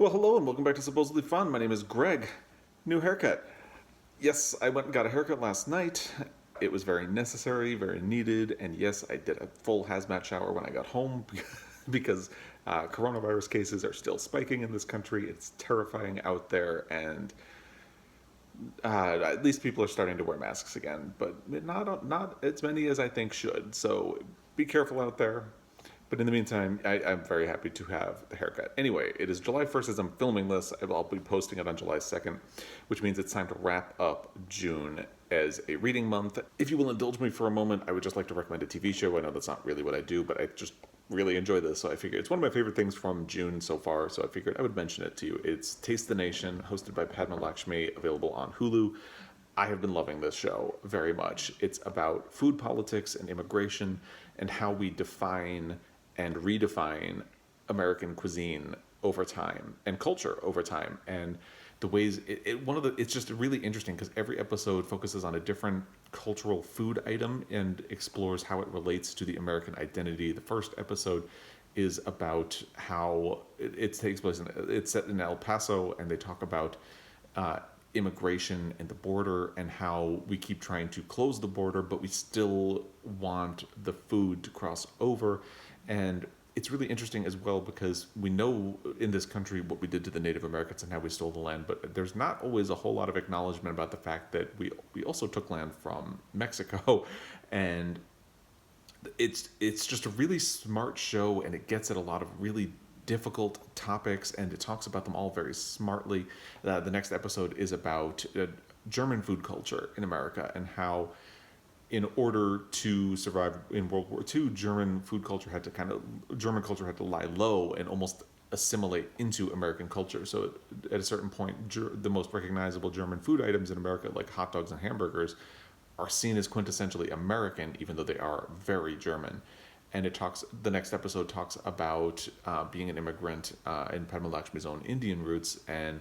Well, hello and welcome back to Supposedly Fun. My name is Greg. New haircut. Yes, I went and got a haircut last night. It was very necessary, very needed, and yes, I did a full hazmat shower when I got home because coronavirus cases are still spiking in this country. It's terrifying out there, and at least people are starting to wear masks again, but not as many as I think should. So be careful out there. But in the meantime, I'm very happy to have the haircut. Anyway, it is July 1st as I'm filming this. I'll be posting it on July 2nd, which means it's time to wrap up June as a reading month. If you will indulge me for a moment, I would just like to recommend a TV show. I know that's not really what I do, but I just really enjoy this, so I figured it's one of my favorite things from June so far, so I figured I would mention it to you. It's Taste the Nation, hosted by Padma Lakshmi, available on Hulu. I have been loving this show very much. It's about food politics and immigration and how we define and redefine American cuisine over time and culture over time, and the ways it's just really interesting because every episode focuses on a different cultural food item and explores how it relates to the American identity. The first episode is about how it takes place it's set in El Paso, and they talk about immigration and the border and how we keep trying to close the border, but we still want the food to cross over. And it's really interesting as well because we know in this country what we did to the Native Americans and how we stole the land, but there's not always a whole lot of acknowledgement about the fact that we also took land from Mexico. And it's just a really smart show, and it gets at a lot of really difficult topics, and it talks about them all very smartly. The next episode is about German food culture in America and how, in order to survive in World War II, German culture had to lie low and almost assimilate into American culture. So at a certain point, the most recognizable German food items in America, like hot dogs and hamburgers, are seen as quintessentially American, even though they are very German. And the next episode talks about being an immigrant in Padma Lakshmi's own Indian roots and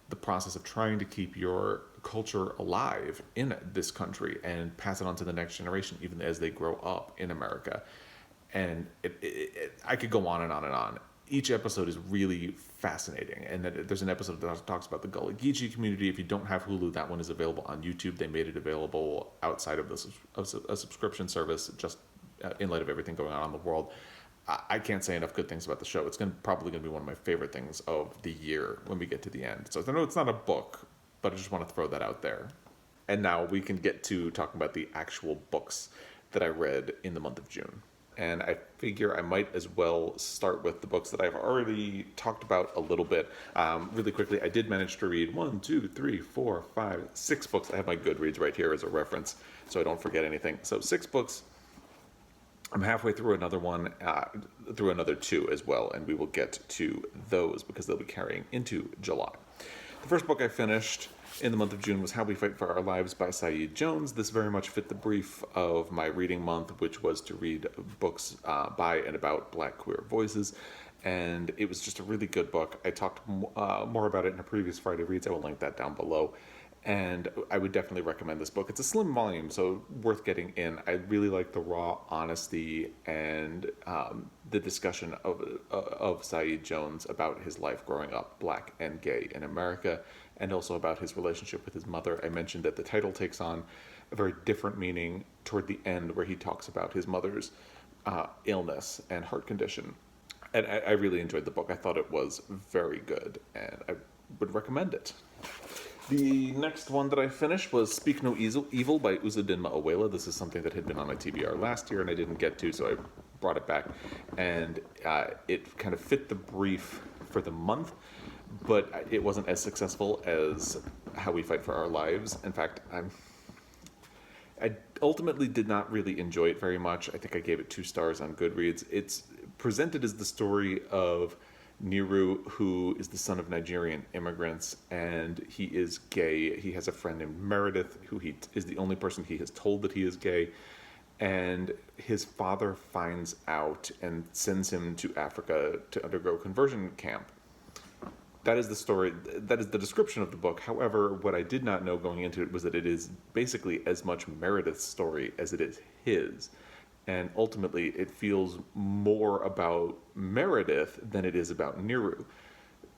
the process of trying to keep your culture alive in this country and pass it on to the next generation, even as they grow up in America. And I could go on and on and on. Each episode is really fascinating. And there's an episode that talks about the Gullah Geechee community. If you don't have Hulu, that one is available on YouTube. They made it available outside of a subscription service, just in light of everything going on in the world. I can't say enough good things about the show. It's probably going to be one of my favorite things of the year when we get to the end. So I know it's not a book, but I just want to throw that out there. And now we can get to talking about the actual books that I read in the month of June. And I figure I might as well start with the books that I've already talked about a little bit. Really quickly, I did manage to read 6 books. I have my Goodreads right here as a reference, so I don't forget anything. So 6 books. I'm halfway through another one, through another 2 as well, and we will get to those because they'll be carrying into July. The first book I finished in the month of June was How We Fight for Our Lives by Saeed Jones. This very much fit the brief of my reading month, which was to read books by and about Black queer voices, and it was just a really good book. I talked more about it in a previous Friday Reads. I will link that down below. And I would definitely recommend this book. It's a slim volume, so worth getting in. I really like the raw honesty and the discussion of Saeed Jones about his life growing up Black and gay in America, and also about his relationship with his mother. I mentioned that the title takes on a very different meaning toward the end, where he talks about his mother's illness and heart condition. And I really enjoyed the book. I thought it was very good, and I would recommend it. The next one that I finished was Speak No Evil by Uzodinma Iweala. This is something that had been on my TBR last year and I didn't get to, so I brought it back. And it kind of fit the brief for the month, but it wasn't as successful as How We Fight for Our Lives. In fact, I ultimately did not really enjoy it very much. I think I gave it 2 stars on Goodreads. It's presented as the story of Niru, who is the son of Nigerian immigrants, and he is gay. He has a friend named Meredith, who is the only person he has told that he is gay, and his father finds out and sends him to Africa to undergo conversion camp. That is the story, that is the description of the book. However, what I did not know going into it was that it is basically as much Meredith's story as it is his. And ultimately, it feels more about Meredith than it is about Niru.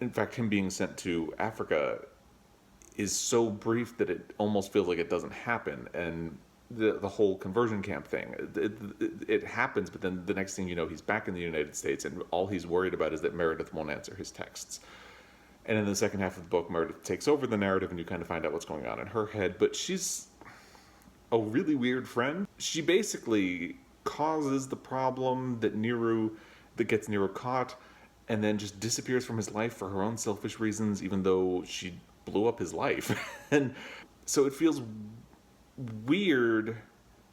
in fact, him being sent to Africa is so brief that it almost feels like it doesn't happen. And the whole conversion camp thing, it happens, but then the next thing you know, he's back in the United States, and all he's worried about is that Meredith won't answer his texts. And in the second half of the book, Meredith takes over the narrative, and you kind of find out what's going on in her head. But she's a really weird friend. She basically causes the problem that gets Nero caught, and then just disappears from his life for her own selfish reasons, even though she blew up his life. And so it feels weird.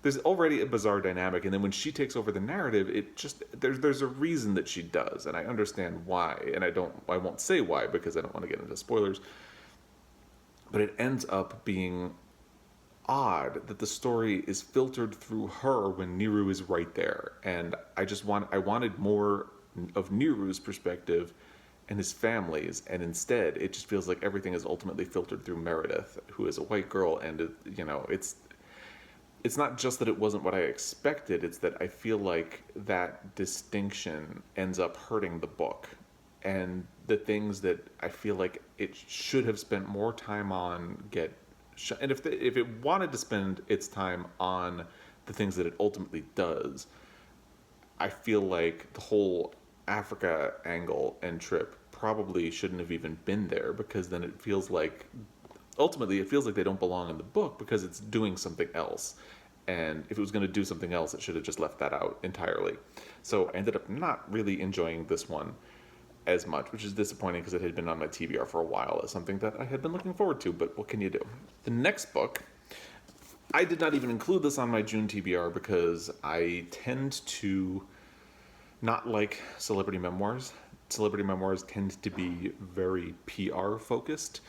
There's already a bizarre dynamic, and then when she takes over the narrative, it just there's a reason that she does, and I understand why, and I won't say why because I don't want to get into spoilers. But it ends up being odd that the story is filtered through her when Niru is right there, and I wanted more of Niru's perspective and his family's, and instead it just feels like everything is ultimately filtered through Meredith, who is a white girl, and it's not just that it wasn't what I expected, it's that I feel like that distinction ends up hurting the book. And the things that I feel like it should have spent more time on and if it wanted to spend its time on the things that it ultimately does, I feel like the whole Africa angle and trip probably shouldn't have even been there, because then ultimately it feels like they don't belong in the book because it's doing something else. And if it was going to do something else, it should have just left that out entirely. So I ended up not really enjoying this one as much, which is disappointing because it had been on my TBR for a while as something that I had been looking forward to, but what can you do? The next book, I did not even include this on my June TBR because I tend to not like celebrity memoirs. Celebrity memoirs tend to be very PR focused.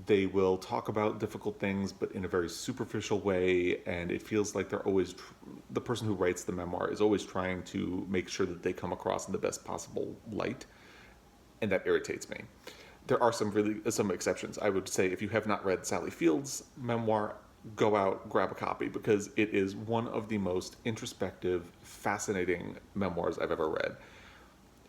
They will talk about difficult things, but in a very superficial way, and it feels like the person who writes the memoir is always trying to make sure that they come across in the best possible light, and that irritates me. There are some exceptions. I would say if you have not read Sally Field's memoir, go out, grab a copy, because it is one of the most introspective, fascinating memoirs I've ever read.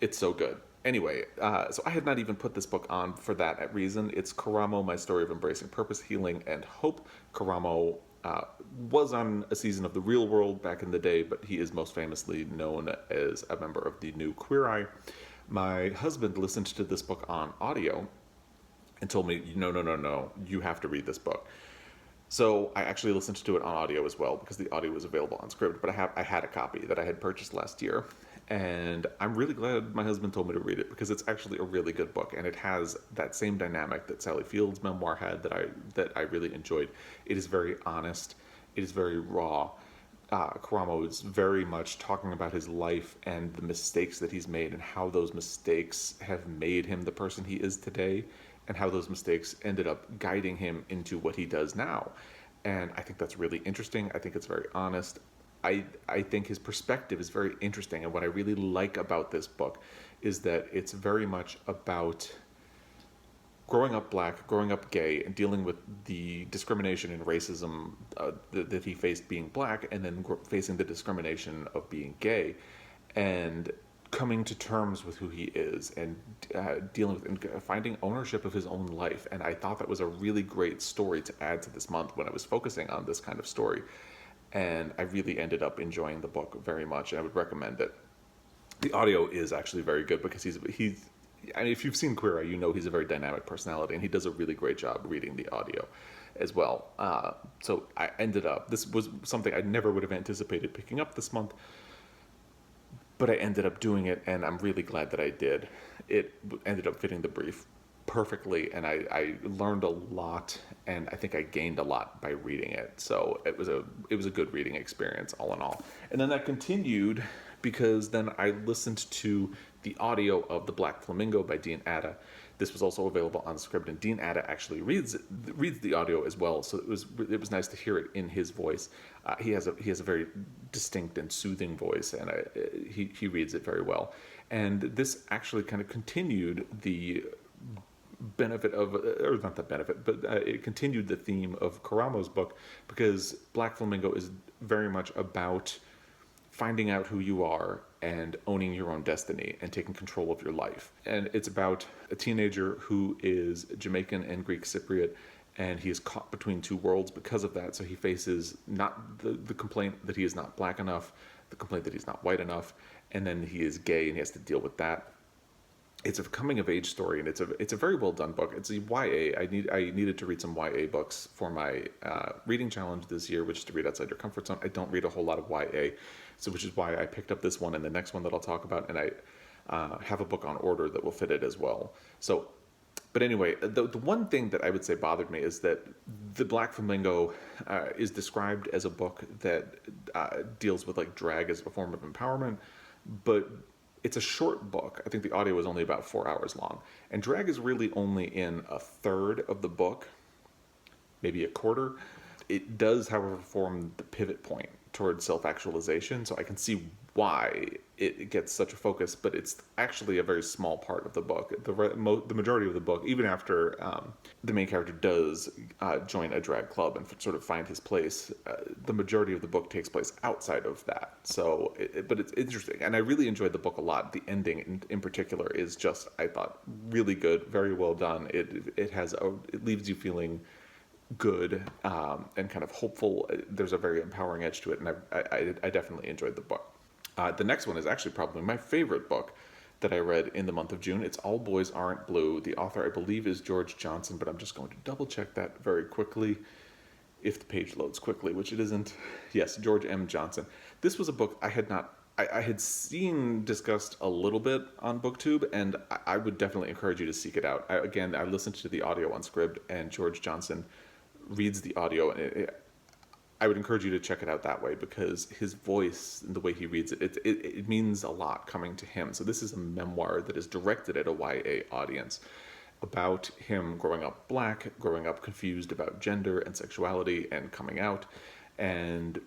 It's so good. Anyway, so I had not even put this book on for that reason. It's Karamo, My Story of Embracing Purpose, Healing, and Hope. Karamo was on a season of The Real World back in the day, but he is most famously known as a member of the new Queer Eye. My husband listened to this book on audio and told me, no, you have to read this book. So I actually listened to it on audio as well, because the audio was available on Scribd, but I had a copy that I had purchased last year. And I'm really glad my husband told me to read it, because it's actually a really good book, and it has that same dynamic that Sally Field's memoir had that I really enjoyed. It is very honest. It is very raw. Karamo is very much talking about his life and the mistakes that he's made, and how those mistakes have made him the person he is today, and how those mistakes ended up guiding him into what he does now. And I think that's really interesting. I think it's very honest. I think his perspective is very interesting, and what I really like about this book is that it's very much about growing up black, growing up gay, and dealing with the discrimination and racism that he faced being black, and then facing the discrimination of being gay, and coming to terms with who he is, and dealing with and finding ownership of his own life. And I thought that was a really great story to add to this month when I was focusing on this kind of story. And I really ended up enjoying the book very much, and I would recommend it. The audio is actually very good, because he's I mean, if you've seen Queer Eye, you know he's a very dynamic personality, and he does a really great job reading the audio as well. So I ended up, this was something I never would have anticipated picking up this month, but I ended up doing it, and I'm really glad that I did. It ended up fitting the brief perfectly, and I learned a lot, and I think I gained a lot by reading it. So it was a good reading experience all in all. And then that continued, because then I listened to the audio of The Black Flamingo by Dean Atta. This was also available on Scribd, and Dean Atta actually reads the audio as well, so it was nice to hear it in his voice. He has a very distinct and soothing voice, and he reads it very well. And this actually kind of continued the benefit of, or not the benefit, but it continued the theme of Karamo's book, because Black Flamingo is very much about finding out who you are and owning your own destiny and taking control of your life. And it's about a teenager who is Jamaican and Greek Cypriot, and he is caught between two worlds because of that. So he faces not the complaint that he is not black enough, the complaint that he's not white enough, and then he is gay and he has to deal with that. It's a coming of age story, and it's a very well done book. It's a YA. I needed to read some YA books for my reading challenge this year, which is to read outside your comfort zone. I don't read a whole lot of YA, so which is why I picked up this one and the next one that I'll talk about, and I have a book on order that will fit it as well. So, but anyway, the one thing that I would say bothered me is that the Black Flamingo is described as a book that deals with like drag as a form of empowerment, but it's a short book. I think the audio is only about 4 hours long. And drag is really only in a third of the book, maybe a quarter. It does, however, form the pivot point towards self-actualization. So I can see why it gets such a focus, but it's actually a very small part of the book. The majority of the book, even after the main character does join a drag club and sort of find his place, the majority of the book takes place outside of that. So, but it's interesting, and I really enjoyed the book a lot. The ending, in particular, is just, I thought, really good, very well done. It leaves you feeling good and kind of hopeful. There's a very empowering edge to it, and I definitely enjoyed the book. The next one is actually probably my favorite book that I read in the month of June. It's All Boys Aren't Blue. The author, I believe, is George Johnson, but I'm just going to double check that very quickly if the page loads quickly, which it isn't. Yes, George M. Johnson. This was a book I had seen discussed a little bit on BookTube, and I would definitely encourage you to seek it out. I listened to the audio on Scribd, and George Johnson reads the audio, and I would encourage you to check it out that way, because his voice and the way he reads it means a lot coming to him. So this is a memoir that is directed at a YA audience about him growing up black, growing up confused about gender and sexuality and coming out, and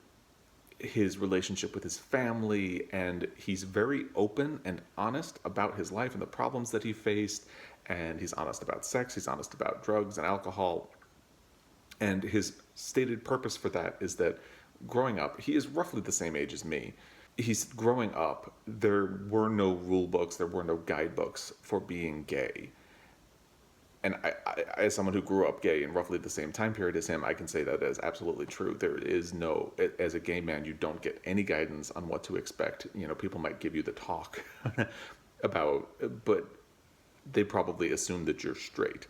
his relationship with his family. And he's very open and honest about his life and the problems that he faced, and he's honest about sex, he's honest about drugs and alcohol. And his stated purpose for that is that growing up, he is roughly the same age as me. He's growing up, there were no rule books, there were no guidebooks for being gay. And I, as someone who grew up gay in roughly the same time period as him, I can say that is absolutely true. There is no, as a gay man, you don't get any guidance on what to expect. You know, people might give you the talk about, but they probably assume that you're straight.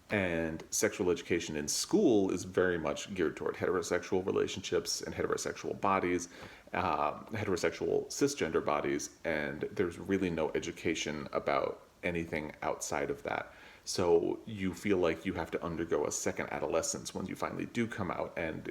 And sexual education in school is very much geared toward heterosexual relationships and heterosexual bodies, heterosexual cisgender bodies, and there's really no education about anything outside of that. So you feel like you have to undergo a second adolescence when you finally do come out. And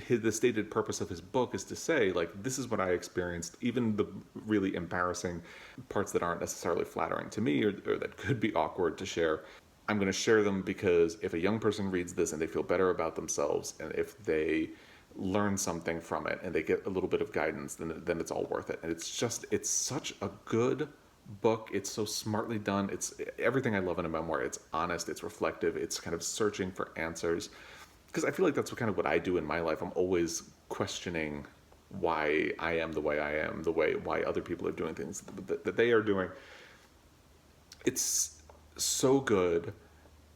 the stated purpose of his book is to say, like, this is what I experienced, even the really embarrassing parts that aren't necessarily flattering to me or that could be awkward to share. I'm going to share them because if a young person reads this and they feel better about themselves, and if they learn something from it and they get a little bit of guidance, then it's all worth it. And it's such a good book. It's so smartly done. It's everything I love in a memoir. It's honest, it's reflective, it's kind of searching for answers. Because I feel like that's what I do in my life. I'm always questioning why I am the way I am, why other people are doing things that they are doing. It's so good.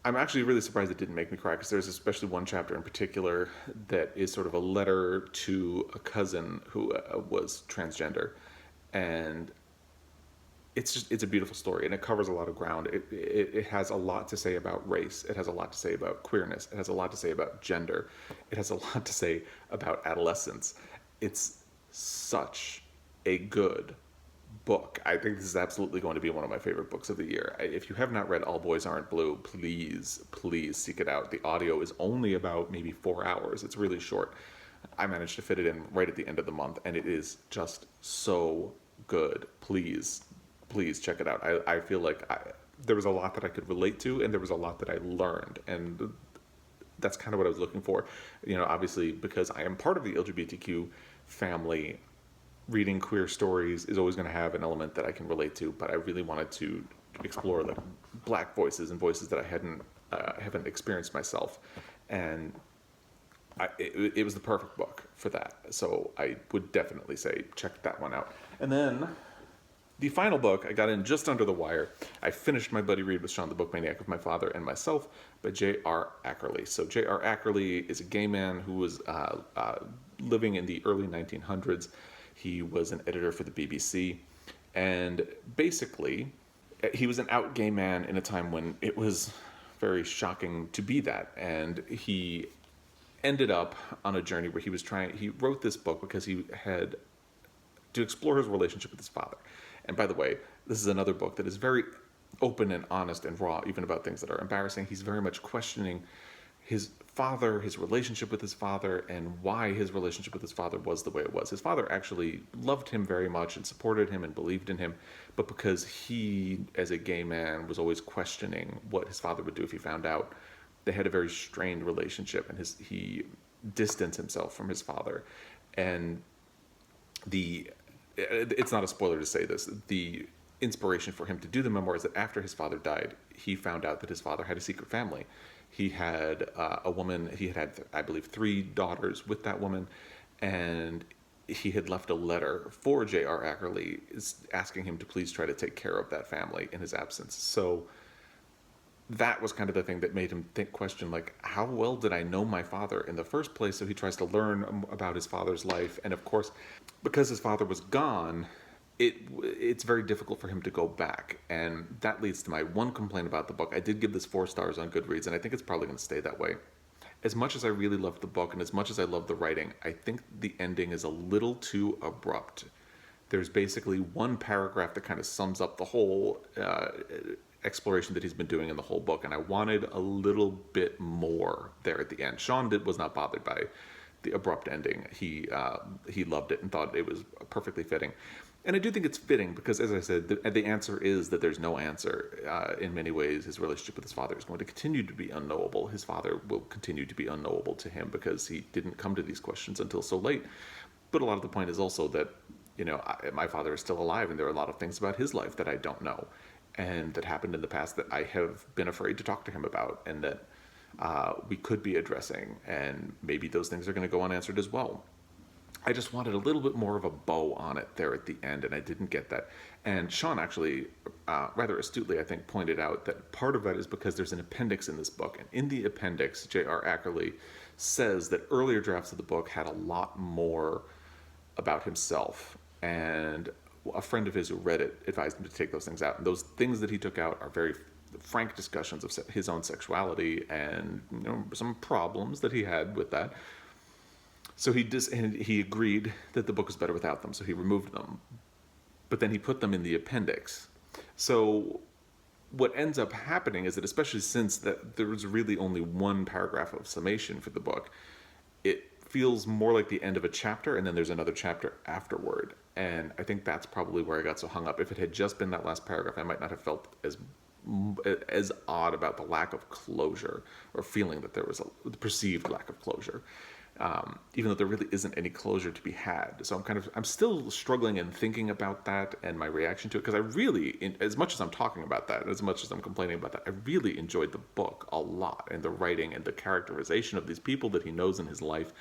I'm actually really surprised it didn't make me cry, because there's especially one chapter in particular that is sort of a letter to a cousin who was transgender, and it's a beautiful story, and it covers a lot of ground. It has a lot to say about race. It has a lot to say about queerness. It has a lot to say about gender. It has a lot to say about adolescence. It's such a good book. I think this is absolutely going to be one of my favorite books of the year. If you have not read All Boys Aren't Blue, please seek it out. The audio is only about maybe 4 hours. It's really short. I managed to fit it in right at the end of the month, and it is just so good. Please check it out. I feel like there was a lot that I could relate to, and there was a lot that I learned, and that's kind of what I was looking for. You know, obviously, because I am part of the LGBTQ family, reading queer stories is always going to have an element that I can relate to, but I really wanted to explore like black voices and voices that I haven't experienced myself. And it was the perfect book for that. So I would definitely say check that one out. And then the final book I got in just under the wire. I finished my buddy read with Sean, the book Maniac of My Father and Myself by J.R. Ackerly. So J.R. Ackerly is a gay man who was living in the early 1900s. He was an editor for the BBC. And basically, he was an out gay man in a time when it was very shocking to be that. And he ended up on a journey where he wrote this book because he had to explore his relationship with his father. And by the way, this is another book that is very open and honest and raw, even about things that are embarrassing. He's very much questioning his father, his relationship with his father, and why his relationship with his father was the way it was. His father actually loved him very much and supported him and believed in him, but because he, as a gay man, was always questioning what his father would do if he found out, they had a very strained relationship, and he distanced himself from his father. And it's not a spoiler to say this, the inspiration for him to do the memoir is that after his father died, he found out that his father had a secret family. He had a woman, he had, I believe, 3 daughters with that woman, and he had left a letter for J.R. Ackerly asking him to please try to take care of that family in his absence. So that was kind of the thing that made him question, like, how well did I know my father in the first place? So he tries to learn about his father's life. And of course, because his father was gone, it's very difficult for him to go back. And that leads to my one complaint about the book. I did give this 4 stars on Goodreads, and I think it's probably going to stay that way. As much as I really loved the book, and as much as I love the writing, I think the ending is a little too abrupt. There's basically one paragraph that kind of sums up the whole exploration that he's been doing in the whole book, and I wanted a little bit more there at the end. Sean was not bothered by the abrupt ending. He loved it and thought it was perfectly fitting. And I do think it's fitting because, as I said, the answer is that there's no answer. In many ways, his relationship with his father is going to continue to be unknowable. His father will continue to be unknowable to him because he didn't come to these questions until so late. But a lot of the point is also that, my father is still alive, and there are a lot of things about his life that I don't know, and that happened in the past that I have been afraid to talk to him about, and that we could be addressing, and maybe those things are going to go unanswered as well. I just wanted a little bit more of a bow on it there at the end, and I didn't get that. And Sean actually, rather astutely, I think, pointed out that part of that is because there's an appendix in this book. And in the appendix, J.R. Ackerly says that earlier drafts of the book had a lot more about himself. And a friend of his who read it advised him to take those things out. And those things that he took out are very frank discussions of his own sexuality and some problems that he had with that. So he agreed that the book was better without them, so he removed them. But then he put them in the appendix. So what ends up happening is that, especially since that there was really only one paragraph of summation for the book, it feels more like the end of a chapter, and then there's another chapter afterward. And I think that's probably where I got so hung up. If it had just been that last paragraph, I might not have felt as odd about the lack of closure, or feeling that there was a perceived lack of closure. Even though there really isn't any closure to be had. So I'm still struggling and thinking about that and my reaction to it, because I really, as much as I'm talking about that, as much as I'm complaining about that, I really enjoyed the book a lot, and the writing and the characterization of these people that he knows in his life.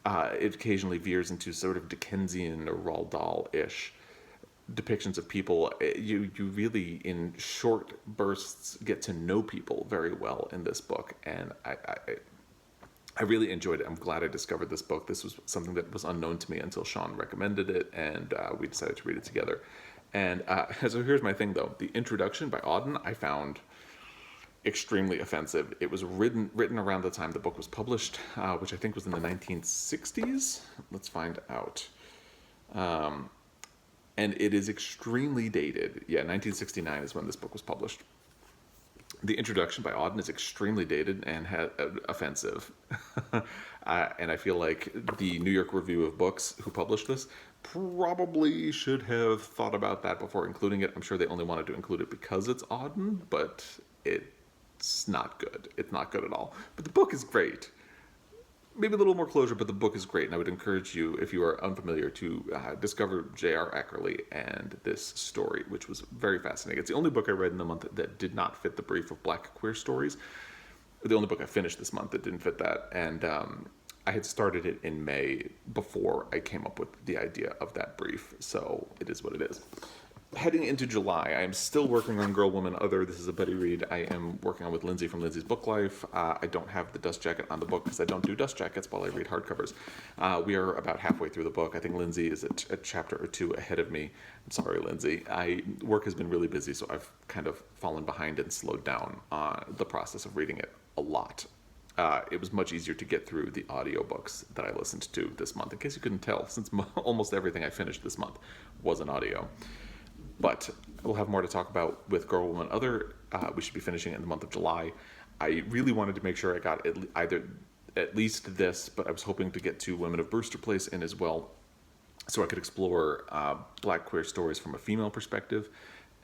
It occasionally veers into sort of Dickensian or Roald Dahl-ish depictions of people. You really, in short bursts, get to know people very well in this book, and I really enjoyed it. I'm glad I discovered this book. This was something that was unknown to me until Sean recommended it, and we decided to read it together. And so here's my thing, though. The introduction by Auden I found extremely offensive. It was written around the time the book was published, which I think was in the 1960s. Let's find out. And it is extremely dated. Yeah, 1969 is when this book was published. The introduction by Auden is extremely dated and offensive. And I feel like the New York Review of Books, who published this, probably should have thought about that before including it. I'm sure they only wanted to include it because it's Auden, but it's not good. It's not good at all. But the book is great. Maybe a little more closure, but the book is great, and I would encourage you, if you are unfamiliar, to discover J.R. Ackerly and this story, which was very fascinating. It's the only book I read in the month that did not fit the brief of Black queer stories, the only book I finished this month that didn't fit that. And I had started it in May before I came up with the idea of that brief. So it is what it is. Heading into July, I am still working on Girl, Woman, Other. This is a buddy read I am working on with Lindsay from Lindsay's Book Life. I don't have the dust jacket on the book because I don't do dust jackets while I read hardcovers. We are about halfway through the book. I think Lindsay is a chapter or two ahead of me. I'm sorry, Lindsay. Work has been really busy, so I've kind of fallen behind and slowed down on the process of reading it a lot. It was much easier to get through the audiobooks that I listened to this month, in case you couldn't tell, since almost everything I finished this month was an audio. But we'll have more to talk about with Girl, Woman, Other. We should be finishing it in the month of July. I really wanted to make sure I got at least this, but I was hoping to get to Women of Brewster Place in as well, so I could explore Black queer stories from a female perspective.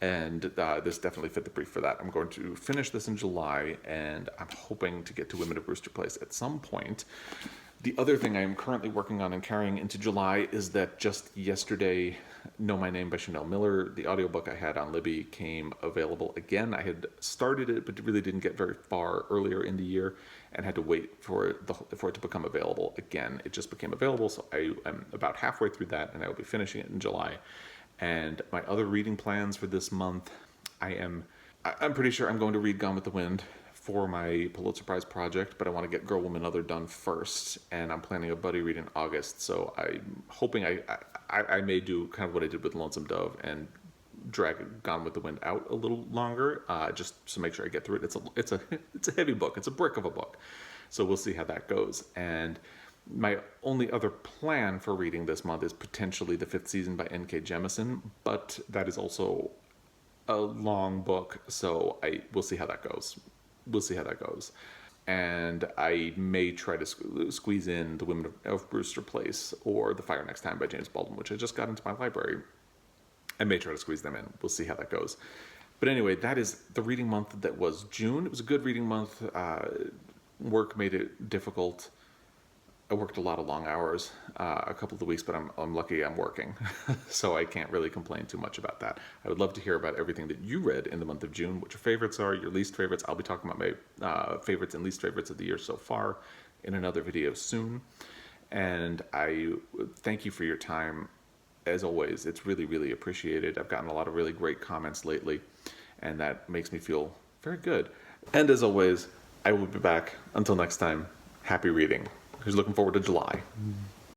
And this definitely fit the brief for that. I'm going to finish this in July, and I'm hoping to get to Women of Brewster Place at some point. The other thing I am currently working on and carrying into July is that just yesterday, Know My Name by Chanel Miller, the audiobook I had on Libby, came available again. I had started it, but really didn't get very far earlier in the year and had to wait for it to become available again. It just became available, so I am about halfway through that, and I will be finishing it in July. And my other reading plans for this month, I'm pretty sure I'm going to read Gone with the Wind for my Pulitzer Prize project, but I want to get Girl, Woman, Other done first, and I'm planning a buddy read in August, so I'm hoping I may do kind of what I did with Lonesome Dove and drag Gone with the Wind out a little longer, just to make sure I get through it. It's a heavy book. It's a brick of a book, so we'll see how that goes. And my only other plan for reading this month is potentially The Fifth Season by N.K. Jemisin, but that is also a long book, so we'll see how that goes. And I may try to squeeze in The Women of Brewster Place or The Fire Next Time by James Baldwin, which I just got into my library. I may try to squeeze them in. We'll see how that goes. But anyway, that is the reading month that was June. It was a good reading month. Work made it difficult. I worked a lot of long hours a couple of the weeks, but I'm lucky I'm working, so I can't really complain too much about that. I would love to hear about everything that you read in the month of June, what your favorites are, your least favorites. I'll be talking about my favorites and least favorites of the year so far in another video soon. And I thank you for your time. As always, it's really, really appreciated. I've gotten a lot of really great comments lately, and that makes me feel very good. And as always, I will be back. Until next time, happy reading. Who's looking forward to July?